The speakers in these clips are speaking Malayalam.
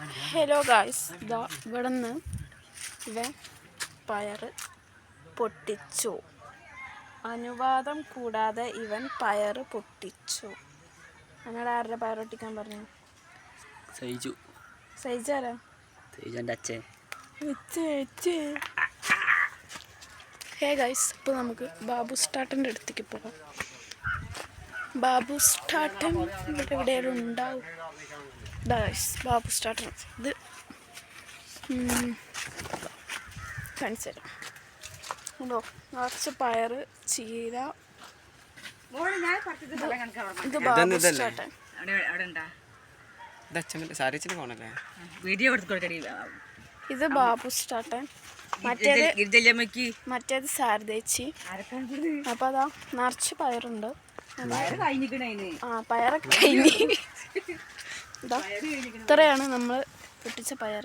ഹലോ ഗായ്സ്, ഇതാ ഇവിടെ നിന്ന് ഇവൻ പയർ പൊട്ടിച്ചു. അനുവാദം കൂടാതെ ഇവൻ പയർ പൊട്ടിച്ചു. എന്നോട് ആരുടെ പയർ പൊട്ടിക്കാൻ പറഞ്ഞു? സൈജു. സൈജാരാ? സൈജുൻ്റെ അച്ഛൻ. ഹേ ഗായ്സ്, ഇപ്പോൾ നമുക്ക് ബാബു സ്റ്റാട്ടൻ്റെ അടുത്തേക്ക് പോകാം. ബാബു സ്റ്റാട്ടൻ ഇവിടെ എവിടെയെങ്കിലും ഉണ്ടാവും. ബാബു സ്റ്റാട്ടൻ ഇത് കാണിച്ചു തരാം. ഉണ്ടോ? നിറച്ച് പയർ, ചീര. ഇത് ബാബു സ്റ്റാട്ടൻ. ഇത് ബാബു സ്റ്റാട്ടൻ. മറ്റേത് സാരദേച്ചി. അപ്പൊ അതാ നിറച്ച് പയറുണ്ട്. പയറൊക്കെ കഴിഞ്ഞ് ഇത്രയാണ് നമ്മൾ പൊട്ടിച്ച പയർ.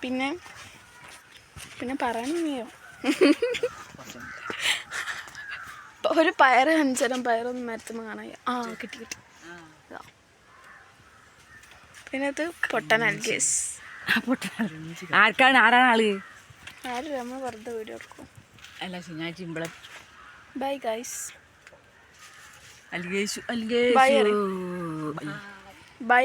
പിന്നെ പറയണോ? ഒരു പയർ 5 പയറൊന്നും മരത്തുമ്പോൾ കാണാൻ കിട്ടി. പിന്നെ ഇത് പൊട്ടനൽഗേസ്. ആരാണ് ആള്? ആരും നമ്മൾ വെറുതെ വീഡിയോ എടുക്കും. അല്ല, ഞാൻ ചിമ്പിള. Bye guys. അൽഗേഷു ബൈ.